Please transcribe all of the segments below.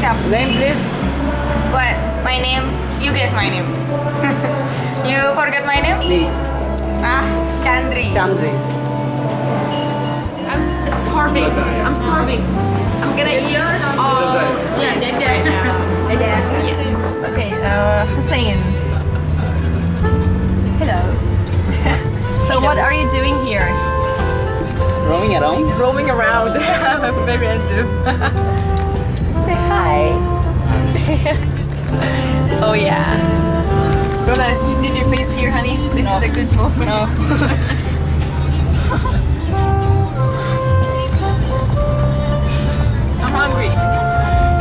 Kecap. Name please. What? My name? You guess my name. You forget my name? Lee. Chandri. Chandri. I'm starving. I'm starving. I'm gonna eat all. Yes, right now. Yes. Okay, Hussein. Hello. So what are you doing here? Roaming around. Roaming around. Maybe I do. Say hi. Oh yeah. Rona, did your face here, honey? This is a good moment. No. I'm hungry.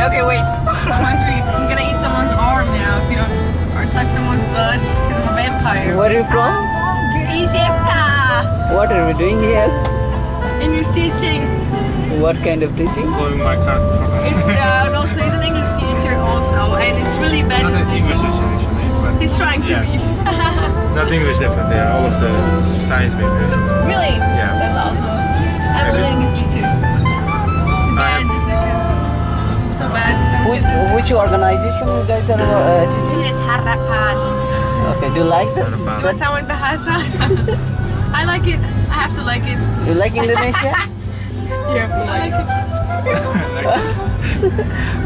Okay, wait. I'm hungry. I'm gonna eat someone's arm now if you don't, or suck someone's blood because I'm a vampire. Where are you from? Egypt. What are we doing here? English teaching. What kind of teaching? Following my car. It's and also he's an English teacher also, and it's really bad Not English decision. actually, but He's trying to Yeah. be. not English definitely. Yeah, all of the science maybe. Really? Yeah. That's awesome. I'm Maybe. an English teacher. It's a bad decision. So bad. Which organization you guys are teaching? Tulis harapan. Okay, do you like that? Bahasa bahasa. I like it. I have to like it. You like Indonesia? You have to like it.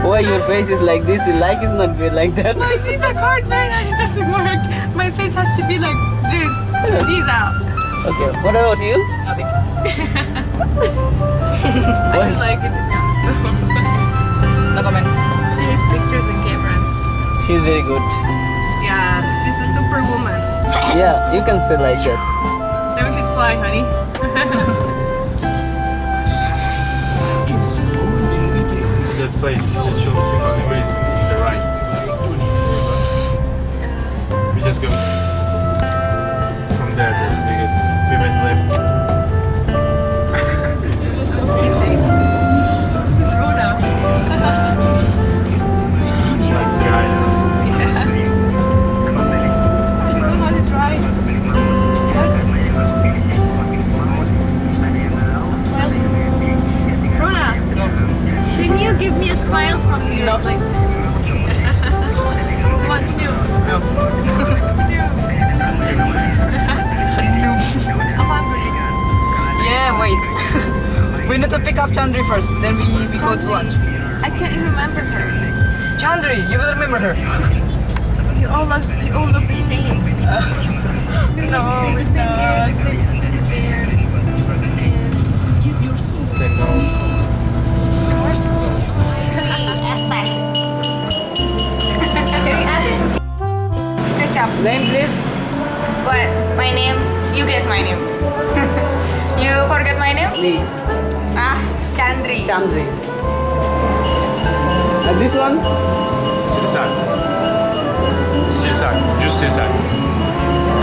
Why your face is like this? You like is not good like that. Like these are hard, man. It doesn't work. My face has to be like this. So these out. Okay, what about you? I do like it. To be honest. No comment. She needs pictures and cameras. She's very good. Yeah, she's a superwoman. Yeah, you can say like that. Never she's fly, honey. That place that shows in the ways to the right. We just go from there. We went left. This is Rhoda. Like guy. Yeah. You know how to drive. Rhoda, can you give me a smile from you? No. Like, what's new? No. What's new? I'm hungry. Yeah, wait. We need to pick up Chandri first, then we go to lunch. I can't even remember her. Chandri, you will remember her. You all look the same. No, the same hair, the same skin. Say no. Kecap. Name please. What? My name? You guess my name. You forget my name? Lee. Chandri. Chandri. This one? Sirsak. Sirsak. Just Sirsak.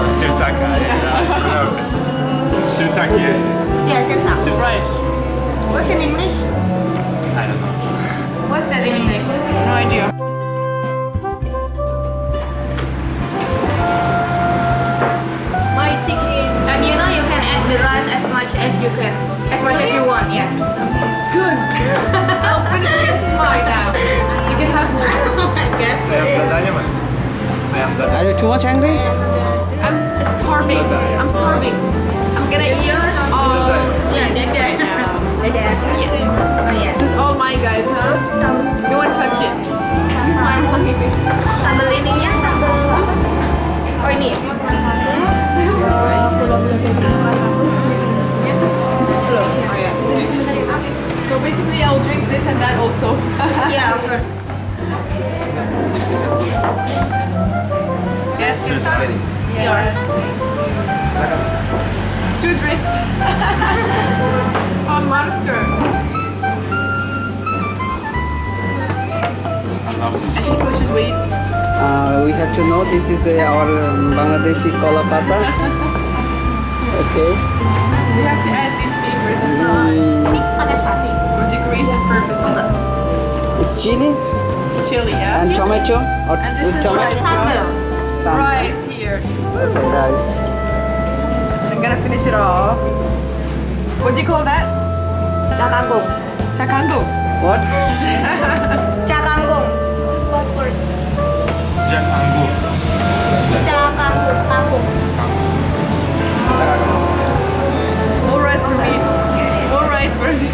Sirsak. How to pronounce it? Sirsak, yeah. Yes, it's up. Surprise. What's in English? I don't know. What's that in English? No idea. My chicken. And you know you can add the rice as much as you can. As much as you want, yes. Good. I'll finish this smile now. You can have more. Okay. Ayam dadanya mana? Ayam dada. Are you too much angry? I'm starving. I'm starving. I'm gonna eat all. Yes, right now. Yes. Oh yes. This is all mine, guys, huh? No one touch it. This is my money. Sambal ininya sambal. Oh ini. Oh yeah. So basically, I'll drink this and that also. Yeah, of course. Yes, it's Yours. 2 drinks. Oh, monster. I think we should wait. We have to know this is our Bangladeshi kola pata. Okay. We have to add these papers Pakai spasi. for decoration purposes. It's chili Chili, yeah? and tomato or And this with is tomato. rice. Sambal. Some- Rice here. Okay, right. I'm gonna finish it all. What do you call that? Cakangkung. Chakanggo. What? Cakangkung. word? Jakanggu. Kangkung. More rice for me. More rice for me.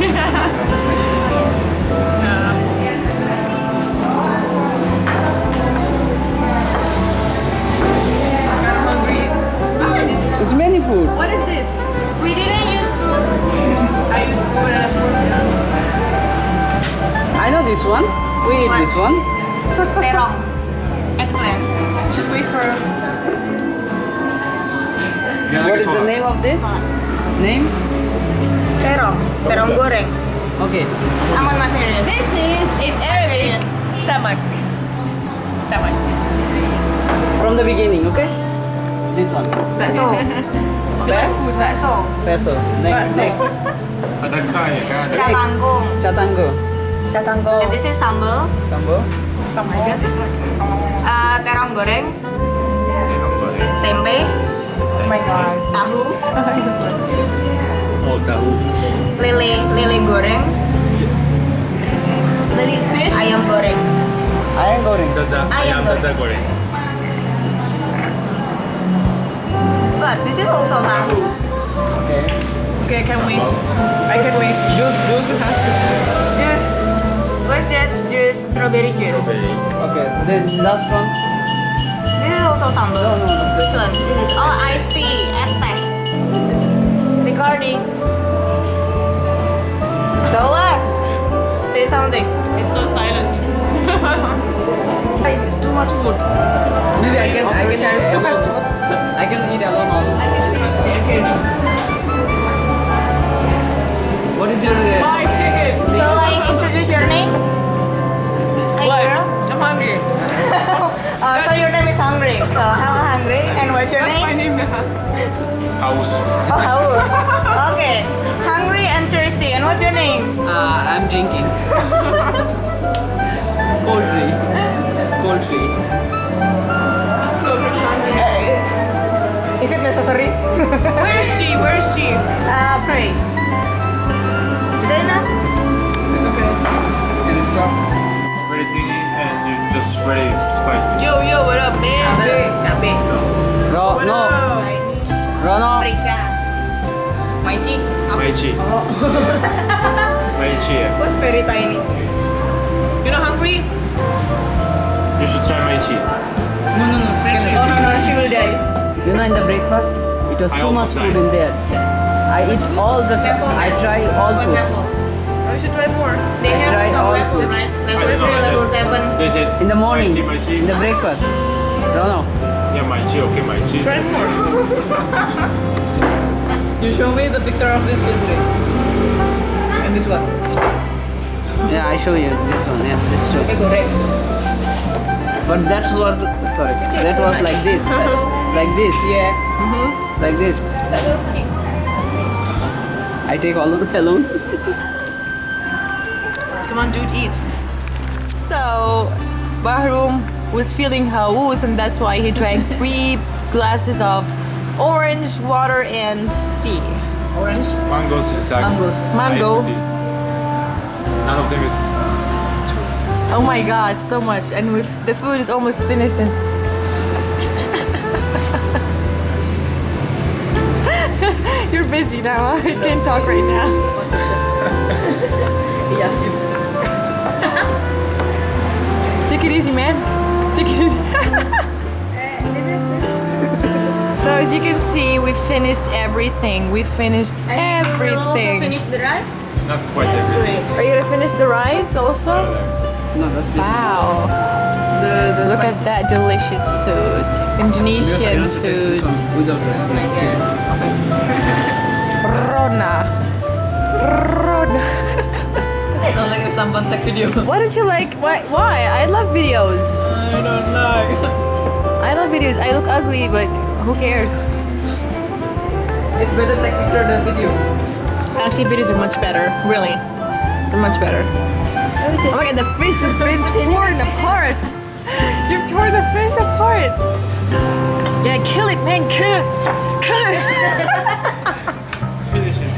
I'm hungry. There's many food. What is this? We didn't use spoons. I use spoon and a fork. I know this one. We eat What? this one. Terong. Eggplant. Should wait for. What is the name of this? Name? Terong. Terong goreng. Okay. I'm on my period. This is in Arabic samak. Samak. From the beginning, okay? This one. Bakso. Bakso. Peso. Next. Next. Ada kai ya kan? Cha tanggung. Chatango. Chatango. And this is sambal. Sambo. I got this one. Terong goreng. Terong goreng. Tempe. Oh my god. Tahu. Oh tahu. Lele goreng. Lily's fish. Ayam goreng. Ayam goreng. Dada. Ayam Ayam goreng. dada goreng. But this is also tahu. Okay. Okay, I can wait. I can wait. Juice. Juice. What's that? Juice. Strawberry juice. Strawberry. Okay. Then last one. This is also sambal. No. Which one? This is iced tea. Aztec. Recording. So what? Say something. It's so silent. It's too much food. Maybe I can eat alone. I can eat alone also. Okay. What is your Fried chicken. So like introduce your name. Hey What? girl. I'm hungry. So your name is Hungry. So hello Hungry. And what's your That's my name? name now. Haus. Oh Haus. Okay. Hungry and thirsty. And what's your name? I'm drinking. Cold tree. Cold tree. So pretty hungry. Is it necessary? Where is she? Where is she? Pray. Is that enough? It's okay. Can you stop? Very thingy and you just very spicy. Yo, what up, man? Cabe. No. Rono. Merica. Maichi. Maichi. Maichi. What's very tiny? You're not hungry? You should try Maichi. No. Oh no, she will die. You know, in the breakfast, it was I too much almost food died. in there. I eat all the time. I try all What food. level? Oh, you should try more. They I have tried some all level, food. right? I Level don't 3, know, level I 7. They said In the morning, Maichi. in the breakfast. Rono. Yeah, Maichi. Okay, Maichi. Try more. You showed me the picture of this yesterday. And this one. Yeah, I show you this one. Yeah, this too. Goreng. But that was sorry. That was like this, like this. Yeah. Like this. I take all of it alone. Come on, dude, eat. So, Bahrum was feeling haus, and that's why he drank 3 glasses of orange water and tea. Orange? Mango sisaki. Mango. None of them is true. Oh my god, so much. And the food is almost finished. And you're busy now. I can't talk right now. Yes. Take it easy, man. Take it easy. So as you can see, we finished everything. We finished everything. Finish the rice? Not quite everything. Are you gonna finish the rice also? No, that's the Wow. Look at that delicious food. Indonesian food. Without rice. Rona. I don't like if someone take video. Why don't you like, why? I love videos. I don't know. I love videos. I look ugly, but who cares? It's better take picture than video. Actually, videos are much better. Really. They're much better. Oh my god, the fish has been torn apart. You've torn the fish apart. Yeah, kill it, man. Kill it. Kill it. Finish it.